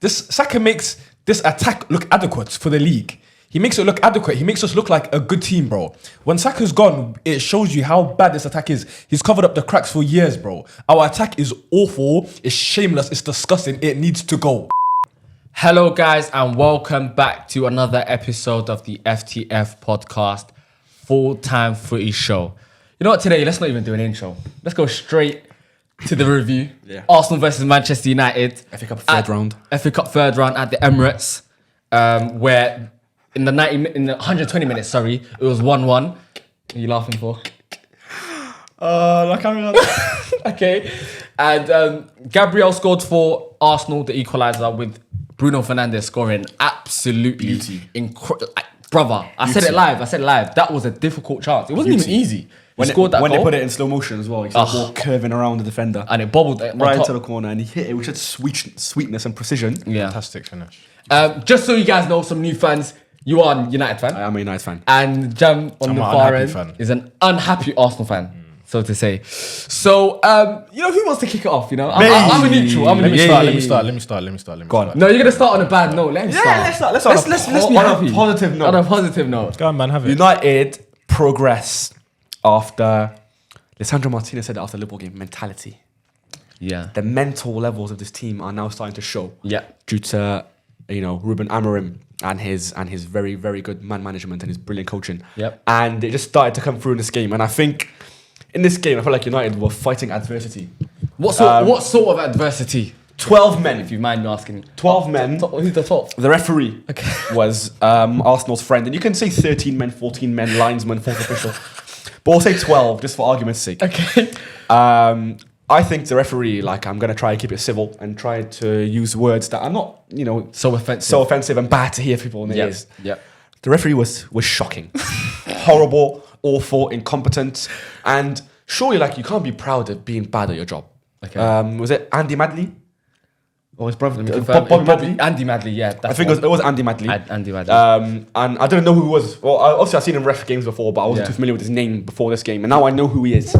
This Saka makes this attack look adequate for the league. He makes it look adequate. He makes us look like a good team, bro. When Saka's gone, it shows you how bad this attack is. He's covered up the cracks for years, bro. Our attack is awful. It's shameless. It's disgusting. It needs to go. Hello, guys, and welcome back to another episode of the FTF podcast, full-time footy show. You know what? Today, let's not even do an intro. Let's go straight to the review. Yeah. Arsenal versus Manchester United. FA Cup third round. FA Cup third round at the Emirates, where in the 120 minutes, it was 1-1. What are you laughing for? Okay. And Gabriel scored for Arsenal, the equaliser, with Bruno Fernandes scoring absolutely incredible. Brother, I said it live. That was a difficult chance. It wasn't even easy. When scored that when goal. they put it in slow motion as well, he saw the ball curving around the defender. And it bobbled right into the corner, and he hit it with such sweetness and precision. Yeah. Fantastic finish. Just so you guys know, some new fans, you are a United fan. I am a United fan. And Jam on the far end is an unhappy Arsenal fan, so to say. So, who wants to kick it off? I'm a neutral. Let me start. Go on. No, you're gonna start on a bad note. Let me start. Let's be happy. On a positive note. On a positive note. Go on, man, have it. United progress after Lisandro Martinez said it after the Liverpool game. Mentality. Yeah. The mental levels of this team are now starting to show. Yeah. Due to Ruben Amorim and his very, very good man management and his brilliant coaching. Yep. And it just started to come through in this game. And I think in this game, I feel like United were fighting adversity. What sort of adversity? 12 men. If you mind me asking. 12 men. Who's the top? The referee was Arsenal's friend. And you can say 13 men, 14 men, linesman, fourth official. But we'll say 12, just for argument's sake. Okay. I think the referee, I'm going to try and keep it civil and try to use words that are not, So offensive and bad to hear people in the ears. Yeah. The referee was shocking. Horrible, awful, incompetent. And surely, you can't be proud of being bad at your job. Okay. Was it Andy Madley? Or his brother? Bobby Madley? Andy Madley, yeah. I think it was Andy Madley. Andy Madley. And I didn't know who he was. Well, obviously I've seen him ref games before, but I wasn't too familiar with his name before this game. And now I know who he is.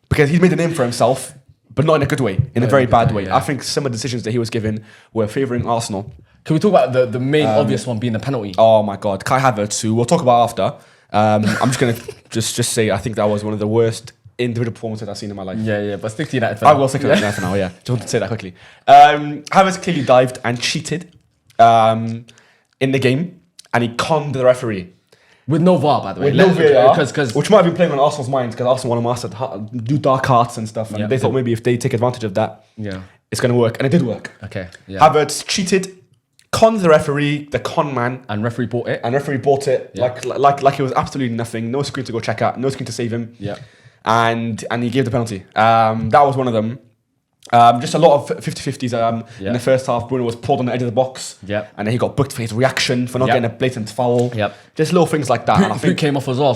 Because he's made a name for himself, but not in a good way, in a very bad way. Yeah. I think some of the decisions that he was given were favouring Arsenal. Can we talk about the main obvious one being the penalty? Oh my God, Kai Havertz, who we'll talk about after. I'm just going to just say I think that was one of the worst individual performances I've seen in my life. Yeah, but stick to United for now. I will stick to United for now, yeah. Just wanted to say that quickly. Havertz clearly dived and cheated in the game, and he conned the referee. With no VAR, by the way. With no VAR, because which might have been playing on Arsenal's minds, because Arsenal want to do dark arts and stuff, and they thought maybe if they take advantage of that, it's going to work, and it did work. Okay. Yeah. Havertz cheated, conned the referee, the con man, and referee bought it. Like it was absolutely nothing. No screen to go check out, no screen to save him. Yeah. And he gave the penalty. That was one of them. Just a lot of 50-50s in the first half. Bruno was pulled on the edge of the box. Yep. And then he got booked for his reaction for not getting a blatant foul. Yep. Just little things like that. And I think Boot came off as well.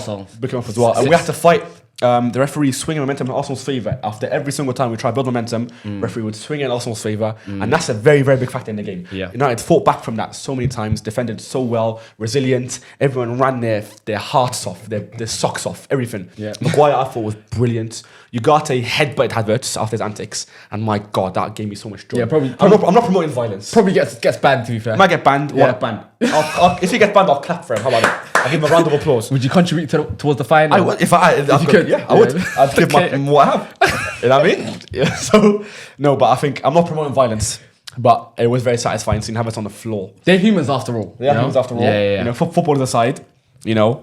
And we had to fight the referee swinging momentum in Arsenal's favour. After every single time we try to build momentum, referee would swing in Arsenal's favour. And that's a very, very big factor in the game. Yeah. United fought back from that so many times, defended so well, resilient. Everyone ran their hearts off, their socks off, everything. Yeah. Maguire, I thought, was brilliant. Ugarte headbutted Havertz after his antics. And my God, that gave me so much joy. Yeah, probably. I'm not promoting violence. Probably gets banned, to be fair. I might get banned. Yeah. What banned? If he gets banned, I'll clap for him. How about it? I'll give him a round of applause. Would you contribute towards the fine? I would. If you could, yeah, I would. I'd give what I have. You know what I mean? Yeah. So, no, but I think I'm not promoting violence, but it was very satisfying seeing Havertz on the floor. They're humans after all. Yeah. Football aside,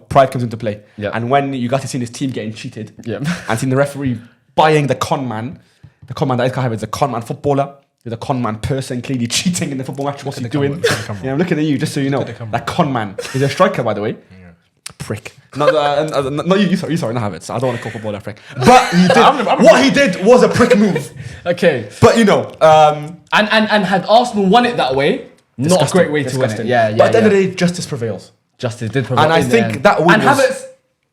pride comes into play. Yeah. And when you got to see his team getting cheated, and seeing the referee buying the con man that is Kai Havertz, the con man footballer, the con man person clearly cheating in the football match. What's he doing? I'm looking at you just so you know. That con man is a striker, by the way. Prick. Not you, sorry, not Havertz. I don't want to call football a prick. But he did. What he did was a prick move. Okay. But and had Arsenal won it that way, not a great way to win it. Yeah. But at the end of the day, justice prevails. Justice did prevail. And I think that win Havertz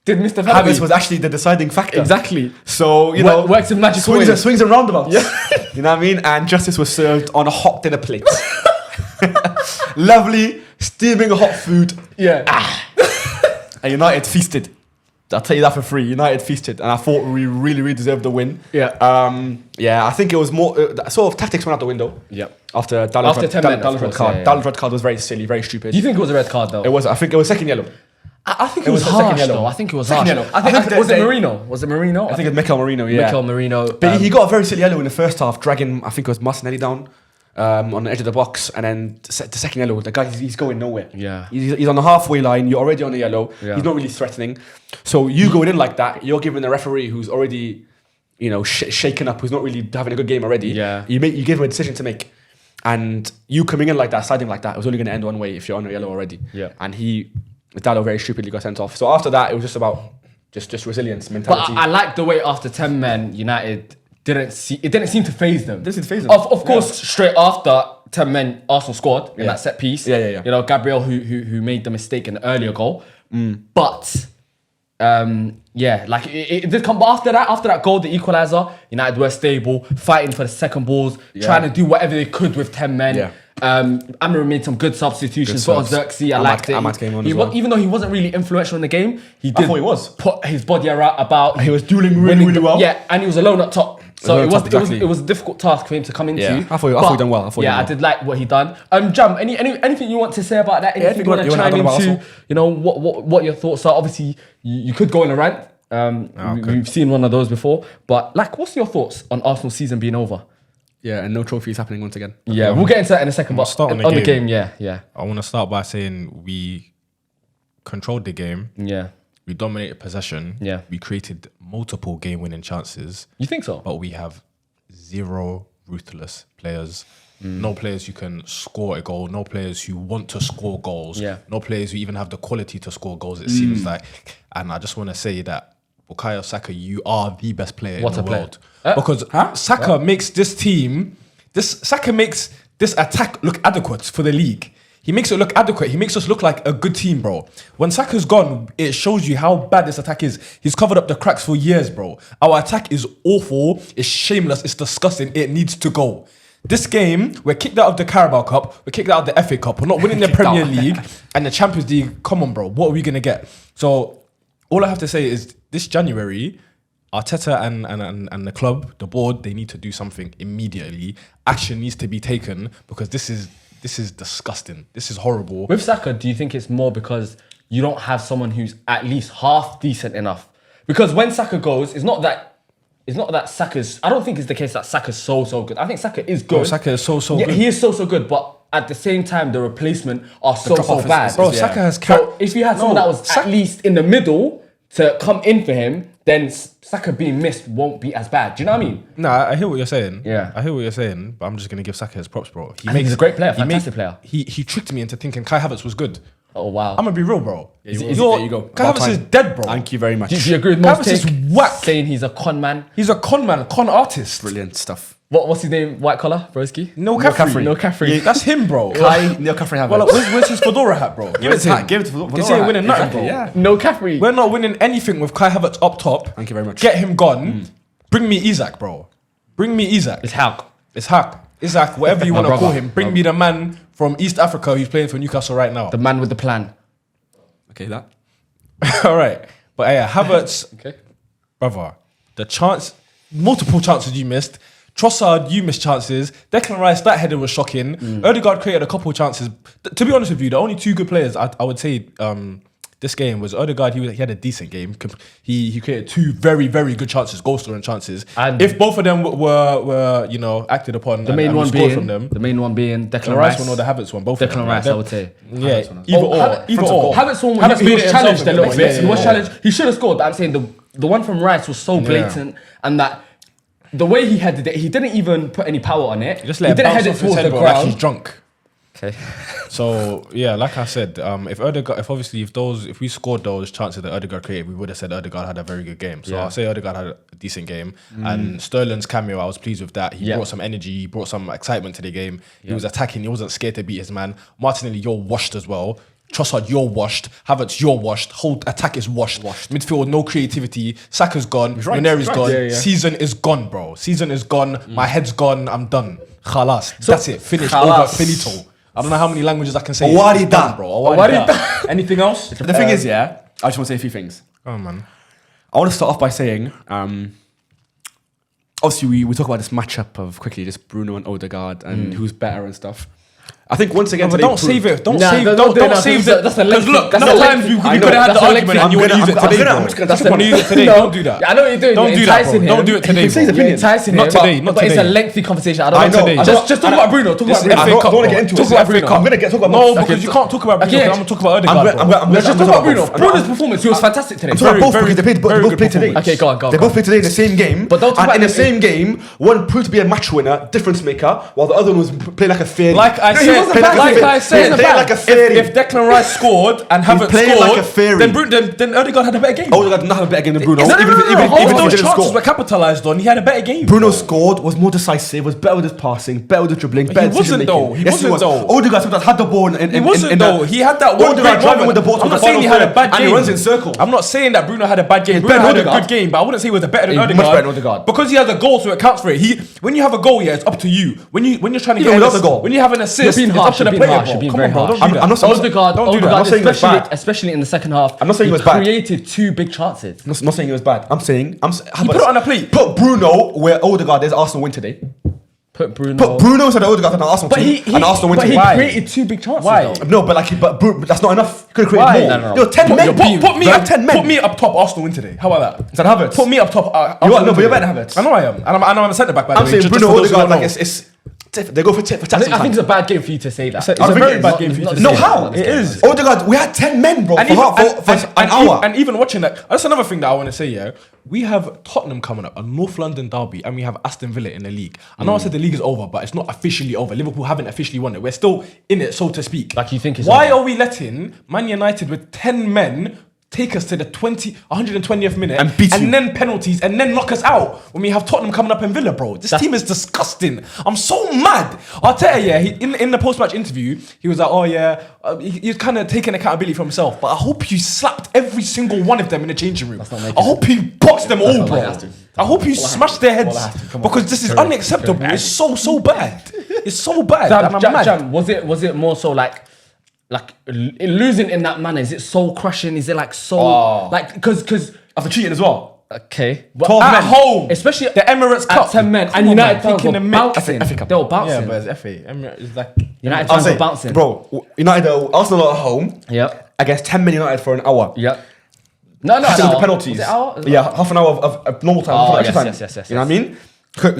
did Mr. Havertz was actually the deciding factor. Exactly. So, works in magic ways. Swings and roundabouts. Yeah. You know what I mean? And justice was served on a hot dinner plate. Lovely, steaming hot food. Yeah. And United feasted. I'll tell you that for free. United feasted, and I thought we really deserved the win. Yeah. I think it was more sort of tactics went out the window. Yeah. After Dallas red card. Yeah. Dallas red card was very silly, very stupid. Do you think it was a red card though? It was. I think it was second yellow. I think it was was the second harsh yellow. though. I think it was Second harsh. yellow. I think was it they- Marino? Was it Marino? I think it's Mikel Marino. Yeah. Mikel Marino. But he got a very silly yellow in the first half, dragging I think it was Martinelli down on the edge of the box, and then the second yellow. The guy he's going nowhere. Yeah. He's on the halfway line. You're already on the yellow. Yeah. He's not really threatening. So you going in like that, you're giving the referee who's already, shaken up, who's not really having a good game already. Yeah. You give him a decision to make, and you coming in like that, siding like that, it was only going to end one way if you're on the yellow already. Yeah. And Dallo very stupidly got sent off. So after that, it was just about just resilience mentality. But I like the way after 10 men, United didn't seem to phase them. Didn't seem to faze them. Of course, straight after 10 men, Arsenal scored in Yeah. that set piece. Yeah. Gabriel who made the mistake in the earlier goal. But it did come. But after that goal, the equaliser, United were stable, fighting for the second balls, trying to do whatever they could with 10 men. Yeah. Amir made some good substitutions for subs. Xerxes. I liked it. Ahmad came on as well. Even though he wasn't really influential in the game, he did thought he was. put his body about. He was dueling winning really well. Yeah, and he was alone up top. So Alone it up was top, exactly. it was a difficult task for him to come into. Yeah. I thought he done well. I did like what he done. Jam, anything you want to say about that? Anything you want to you wanna chime add about into? Arsenal? What your thoughts are? Obviously, you could go on a rant. We've seen one of those before. But what's your thoughts on Arsenal's season being over? Yeah, and no trophies happening once again. Yeah, we'll get into that in a second. But start on the game, game. yeah. I want to start by saying we controlled the game. Yeah. We dominated possession. Yeah. We created multiple game-winning chances, You think so? but we have zero ruthless players. No players who can score a goal. No players who want to score goals. Yeah. No players who even have the quality to score goals. It seems like, and I just want to say that Bukayo Saka, you are the best player What in a the player. world because Saka makes this team. Saka makes this attack look adequate for the league. He makes it look adequate. He makes us look like a good team, bro. When Saka's gone, it shows you how bad this attack is. He's covered up the cracks for years, bro. Our attack is awful. It's shameless. It's disgusting. It needs to go. This game, we're kicked out of the Carabao Cup. We're kicked out of the FA Cup. We're not winning the Premier League and the Champions League. Come on, bro. What are we going to get? So all I have to say is this January, Arteta and the club, the board, they need to do something immediately. Action needs to be taken because this is disgusting. This is horrible. With Saka, do you think it's more because you don't have someone who's at least half decent enough? Because when Saka goes, it's not that Saka's. I don't think it's the case that Saka's so good. I think Saka is good. Bro, Saka is so Yeah, good. he is so good. But at the same time, the replacement are so drop-off is- bad. Bro, yeah. Saka has So if you had someone that was Saka- at least in the middle to come in for him, then Saka being missed won't be as bad. Do you know what I mean? No, I hear what you're saying. Yeah. I hear what you're saying, but I'm just gonna give Saka his props, bro. I think he's a great player, fantastic player. He tricked me into thinking Kai Havertz was good. Oh wow. I'm gonna be real, bro. There you go. Kai About Havertz time. is dead, bro. Thank you very much. Do you agree with Kai most Havertz is take whack. saying he's a con man? He's a con man, con artist. Brilliant stuff. What's his name? White collar, Broski? No Neil Caffrey. No Caffrey. Yeah, that's him, bro. Neil Caffrey Havertz. Well, where's his fedora hat, bro? Give it to him. Give it to Because he ain't winning nothing, bro. Yeah. No Caffrey. We're not winning anything with Kai Havertz up top. Thank you very much. Get him gone. Bring me Isaac, bro. Bring me Isaac. It's Hulk. It's Hack. Isaac, whatever you want to brother. call him. Bring me the man from East Africa who's playing for Newcastle right now. The man with the plan. Okay, that. All right. But yeah, Havertz, Okay. brother, multiple chances you missed. Trossard, you missed chances. Declan Rice, that header was shocking. Odegaard created a couple of chances. To be honest with you, the only two good players I would say this game was Odegaard. He had a decent game. He created two very, very good chances, goal scoring chances. And if both of them were acted upon, The main and one we scored being from them, the main one being Declan the Rice. Rice one or the Havertz one, both of them. Declan Rice, They're- I would say. Yeah, Havertz one. either or. Either or. Havertz one, Havertz he made was it challenged himself a little in bit. the He was yeah. challenged. He should have scored, but I'm saying the one from Rice was so blatant and that the way he headed it, he didn't even put any power on it. Just He let it didn't bounce head it off his towards head, the bro, like he's ground. drunk. Okay. So yeah, like I said, if we scored those chances that Odegaard created, we would have said Odegaard had a very good game. So Yeah. I'll say Odegaard had a decent game, and Sterling's cameo, I was pleased with that. He Yeah. brought some energy, he brought some excitement to the game. He was attacking, he wasn't scared to beat his man. Martinelli, you're washed as well. Trossard, you're washed. Havertz, you're washed. Whole attack is washed. Midfield, no creativity. Saka's gone. right. Muneri's He's right. gone. Yeah, yeah. Season is gone, bro. Season is gone. My head's gone. I'm done. Khalas. That's it. Finished. Khalas. Over. Finito. I don't know how many languages I can say. Owarida. It's done, bro. Owarida. Anything else? The thing is, I just want to say a few things. Oh man. I want to start off by saying, obviously we talk about this matchup of quickly just Bruno and Odegaard and who's better and stuff. I think once again, But don't save it. Don't Nah, save. don't Don't do that, save because it. that's a Because lengthy- look, that's enough a times lengthy- we I could know, have had that's the a argument lengthy- and you want to use it today, bro. I'm just gonna- You want to use it today. No. Don't do that. I know what you're doing. Don't You're do that, bro. enticing him. Don't do it today, He can say his bro. You're opinion. enticing Not him. today, not But it's a today. lengthy conversation. I Not don't know. today. Just talk about Bruno. Talk This about is Bruno. I FA don't Cup, want to bro. get into Talk it. about It's FA FA Cup. Cup. I'm gonna talk about No, both. because you can't talk about Bruno. Okay. I'm gonna talk about I'm Odegaard, gonna- bro. I'm gonna- Let's just I'm talk about gonna- Bruno. I'm Bruno's performance, he was fantastic today. I'm talking about both Very, because they played, very both good played today. Okay, go on, go on. They both played today in the same game. But don't talk and about in the them same game, one proved to be a match winner, difference maker, while the other one was playing like a fairy. Like I No, he said, wasn't bad. like I He said, played like a fairy. if Declan Rice scored and Havertz playing like scored, a fairy. then Odegaard had a better game. Odegaard did not have a better game than Bruno. No, Even if Even he those didn't chances score. were capitalized on, he had a better game. Bruno scored, was more decisive, was better with his passing, better with his dribbling, better wasn't decision-making. though. He Yes, wasn't was. though. Odegaard sometimes had the ball in He wasn't though. He had that one Odegaard great driving moment. with the ball to I'm the not saying he final had a third, bad game. and he runs in circle. I'm not saying that Bruno had a bad game. He's Bruno better had than a Odegaard. good game, but I wouldn't say he was better than He's Odegaard. much better than Odegaard. Because he has a goal, so it counts for it. When you have a goal, yeah, it's up to you. When you're trying to Even get without an the goal. when you have an assist, You're being it's up harsh, to the you're being player, harsh, bro. you're being Come very on, bro. harsh. Don't do I'm that. not- Odegaard, don't do that. I'm not saying it's bad. especially in the second half, I'm not saying he it was bad. created two big chances. I'm not saying it was bad. I'm saying He put it on a plate. Put Bruno where Odegaard is. Arsenal win today. Put Bruno. Put Bruno to the Odegaard and Arsenal But team, and Arsenal win but he today. Why? created two big chances. Why? though. No, but that's not enough. You could have created Why? more. No, no. Yo, 10 men. Put me Very up. 10 men. Put me up top. Arsenal win today. How about that? Is that Havertz? Put me up top. You are, Arsenal no, win but you're today. better than Havertz. I know I am, and I'm a centre back. By the I'm way, saying just Bruno for those who Odegaard, don't like know. it's they go for tit for tat I think sometimes. it's a bad game for you to say that. It's I a think very it's bad not- game for you not to the No, say. same. how? Not It the same. is. Odegaard, we had 10 men, bro, And for even, an hour. and even watching that, that's another thing that I want to say. Yeah, we have Tottenham coming up, a North London derby, and we have Aston Villa in the league. I know I said the league is over, but it's not officially over. Liverpool haven't officially won it. We're still in it, so to speak. Like you think it's Why over? are we letting Man United with 10 men take us to the 120th minute And beat you? then penalties and then knock us out when we have Tottenham coming up in Villa, bro? This team is disgusting. I'm so mad. Arteta, yeah, in the post-match interview, he was like, oh yeah, he's kind of taking accountability for himself, but I hope you slapped every single one of them in the changing room. not making I hope you boxed them all, not bro. what has to. I hope you smashed their heads because this is unacceptable. It's so bad. It's so bad. and I'm mad. Jam, was it more so like losing in that manner? Is it soul crushing? Is it like soul like because After cheating as well. okay, 12 At men. home, especially the Emirates at Cup, 10 men Come and on, United man. fans Taking were a mick. bouncing. FA Cup. They were Yeah, bouncing. but it's FA. It's like United I'm fans were saying, bouncing. bro, United, Arsenal at home Yep. against 10 men United for an hour. Yep. No, After an the hour. penalties. Was it hour? Yeah, half an hour of normal time. Oh, half an hour extra yes, time. yes. You know what I mean?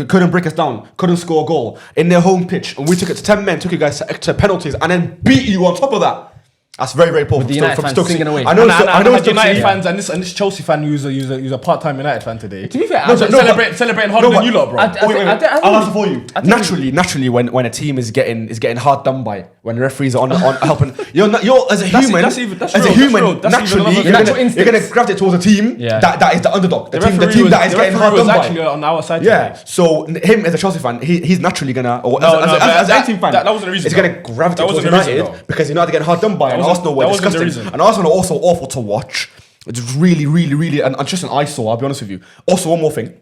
Couldn't break us down. Couldn't score a goal in their home pitch. And we took it to 10 men, took you guys to penalties, and then beat you on top of that. That's very, very poor. With the United fans singing away. I know. I know. it's United Stokesy- fans and this Chelsea fan who's a part-time United fan today. To be fair, Celebrating harder than you lot, bro. I'll answer for you. Naturally, when a team is getting hard done by, when the referees are on helping, you're as a human, that's as a real, human, that's even naturally, another thing. you're gonna gravitate towards a team Yeah. that is the underdog, the team referee that is getting hard was done actually by. on our side. Yeah, today. so him as a Chelsea fan, he's naturally gonna, or No, as that- a team fan, that wasn't the reason, he's gonna though. gravitate That towards wasn't the reason, United though. because United getting hard done by, and wasn't- Arsenal were that wasn't the disgusting, reason. and Arsenal are also awful to watch. It's really, and just an eyesore. I'll be honest with you. Also, one more thing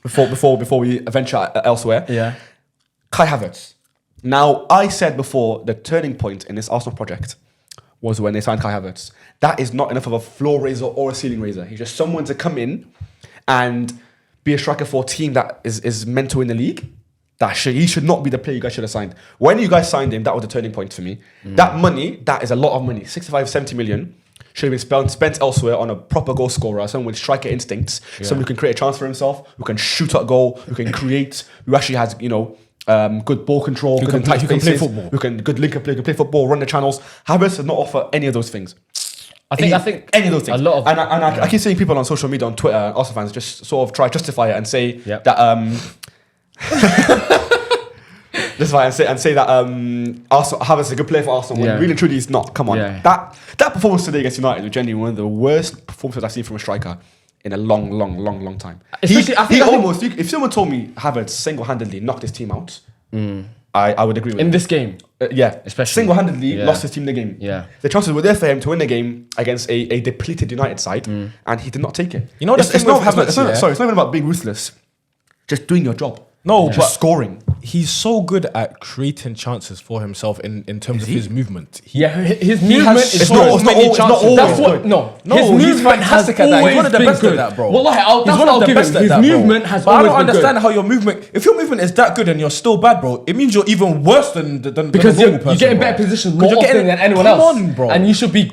before we venture elsewhere. Yeah. Kai Havertz. Now, I said before the turning point in this Arsenal project was when they signed Kai Havertz. That is not enough of a floor raiser or a ceiling raiser. He's just someone to come in and be a striker for a team that is meant to win the league. He should not be the player you guys should have signed. When you guys signed him, that was a turning point for me. That money, that is a lot of money. 65, 70 million should have been spent elsewhere on a proper goal scorer, someone with striker instincts, someone who can create a chance for himself, who can shoot at goal, who can create, who actually has, good ball control, Who can play football. who can good linker play, who can play football, run the channels. Havertz does not offer any of those things. I think Any of those things. a lot of I keep seeing people on social media, on Twitter, Arsenal fans, just sort of try to justify it and say Yep. that justify and say that Arsenal Havertz is a good player for Arsenal when Yeah. really truly he's not. Come on, Yeah. that performance today against United was genuinely one of the worst performances I've seen from a striker in a long time. Especially- I think- If someone told me Havertz single-handedly knocked his team out, I would agree with in him. this game. Yeah, Especially. single-handedly Yeah. lost his team the game. Yeah. The chances were there for him to win the game against a depleted United side, and he did not take it. You know the it's thing not, with it's not- Havertz, it's not- yeah? sorry, it's not even about being ruthless. Just doing your job. No, Just but scoring. he's so good at creating chances for himself in terms of his movement. His movement has is so good. many chances. That's what. No, his he's movement has fantastic at that. He's always one of the been best good. at that, bro. Wallahi, He's that's one what of I'll the give best him. at His that, bro. movement has But I always don't been understand good. how your movement. If your movement is that good and you're still bad, bro, it means you're even worse than Because a normal person, you get in bro. better positions 'Cause more you're often getting- than anyone come else. on, bro. And you should be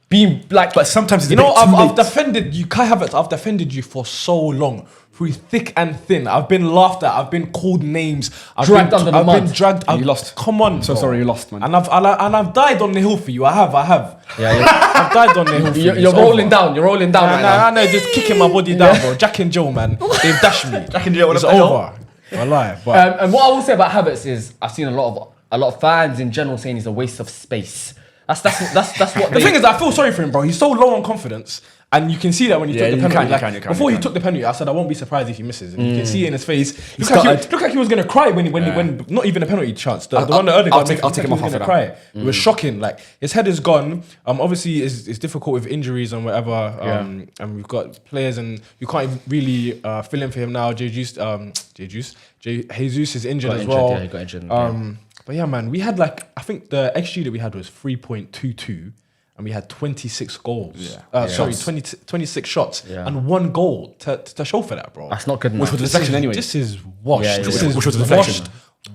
being like. But sometimes it's You a know, bit too I've late. defended you, Kai Havertz. I've defended you for so long, through thick and thin. I've been laughed at. I've been called names. Dragged under the mud. Been dragged. You lost. Come on, So bro. sorry, you lost, man. And I've died on the hill for you. I have. Yeah, I've died on the hill for you. you're It's rolling over. down. You're rolling down right now. I know, just kicking my body down, bro. Jack and Joe, man. They've dashed me. Jack and Joe, It's what the hell? over. Wallahi, but And what I will say about Havertz is I've seen a lot of fans in general saying he's a waste of space. That's what the thing is, I feel sorry for him, bro. He's so low on confidence. And you can see that when he Yeah, took the you penalty. can, Like, you can, before you he can. took the penalty, I said I won't be surprised if he misses. And you can see it in his face. Looked started- like he was gonna cry when not even a penalty chance. The one that earlier I'll got take- I'll take him he was off gonna after cry. It was shocking. Like his head is gone. Obviously it's difficult with injuries and whatever. And we've got players and you can't even really fill in for him now. Jesus is injured as well. Yeah, he got injured. But yeah, man, we had like I think the XG that we had was 3.22. And we had 26 goals. Sorry, 26 shots and 1 goal to show for that, bro. That's not good enough. Which was the deflection anyway. This is washed. Yeah, This yeah. is Which was the deflection.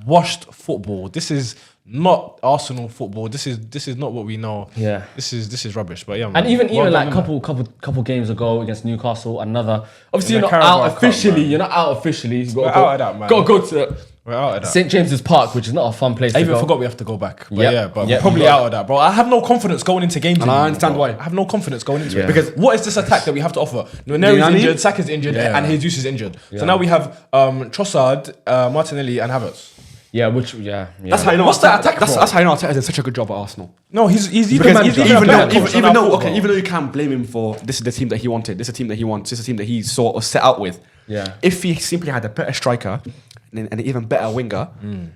washed football. This is not Arsenal football. This is not what we know. Yeah. This is rubbish. But yeah, man. And even Well like done, innit? couple games ago against Newcastle, another. Obviously, In you're the not out Carabao Cup, officially. man. You're not out officially. You We're gotta out of that, man. Gotta go to We're out of that. St James's Park, which is not a fun place I to even go. forgot we have to go back. But Yep. yeah, but Yep. we're probably out of that, bro. I have no confidence going into games. And I anymore, understand bro. why. I have no confidence going into Yeah. it. Because what is this attack that we have to offer? You know Neri's what I mean? injured, Saka's injured, and Jesus is injured. So now we have Trossard, Martinelli, and Havertz. Yeah, That's how you know. What's that attack That's from? how you know Arteta did such a good job at Arsenal. No, he's even Because he's even a better coach than our football. even though you can't blame him for this is the team that he wanted, this is the team that he wants, this is the team that he sort of set out with. Yeah. If he simply had a better striker and an even better winger,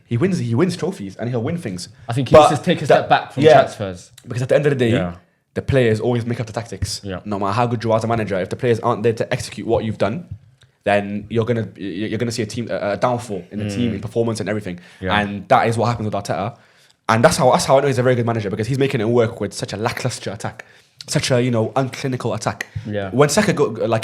he wins trophies and he'll win things. I think he But needs to take a that- step back from yeah, transfers. Because at the end of the day, Yeah. the players always make up the tactics. Yeah. No matter how good you are as a manager, if the players aren't there to execute what you've done, then you're gonna see a downfall in the team, in performance and everything. Yeah. And that is what happens with Arteta. And that's how I know he's a very good manager, because he's making it work with such a lackluster attack, such a unclinical attack. Yeah. When Saka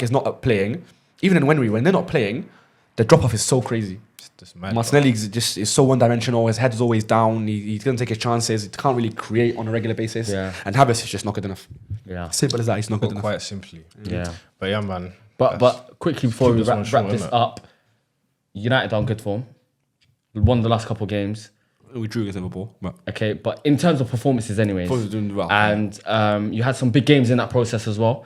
is not playing, even in Wenry, when they're not playing, the drop off is so crazy. Just mad, Martinelli is so one dimensional. His head is always down. He doesn't take his chances. He can't really create on a regular basis. Yeah. And Havertz is just not good enough. Yeah. Simple as that. He's not good Put enough. quite simply. Yeah. But yeah, man. But quickly before keep we this one wrap short, this innit? up, United are on good form. Won the last couple of games. We drew against Liverpool, but Okay, but in terms of performances, anyways, Liverpool was doing well. and you had some big games in that process as well.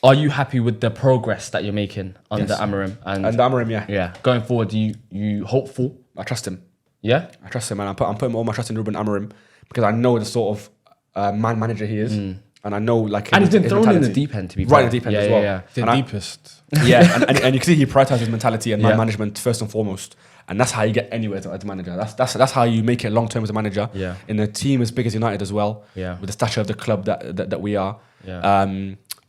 Are you happy with the progress that you're making under Yes. Amorim? and Amorim, yeah, Going forward, you hopeful? I trust him. Yeah, I trust him, and I'm putting all my trust in Ruben Amorim because I know the sort of man manager he is, and I know like and he's been his thrown in the mentality. deep end to be Right in fair. the deep end yeah, as well. Yeah, The And I- deepest. Yeah, and you can see he prioritizes mentality and Yeah. man management first and foremost, and that's how you get anywhere as a manager. That's how you make it long term as a manager. Yeah. In a team as big as United as well. Yeah. With the stature of the club that we are. Yeah.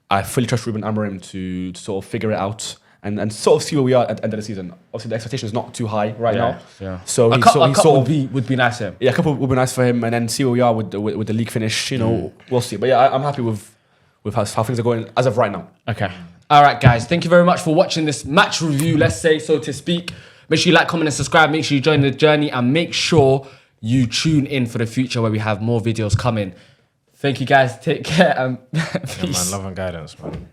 I fully trust Ruben Amorim to sort of figure it out and sort of see where we are at the end of the season. Obviously, the expectation is not too high right now. Yeah. So a he couple sort of would be nice. Yeah. yeah, a couple would be nice for him, and then see where we are with the league finish. We'll see. But yeah, I'm happy with how things are going as of right now. Okay. All right, guys. Thank you very much for watching this match review, let's say, so to speak. Make sure you like, comment, and subscribe. Make sure you join the journey, and make sure you tune in for the future where we have more videos coming. Thank you, guys. Take care, and Yeah, peace. man, love and guidance, man.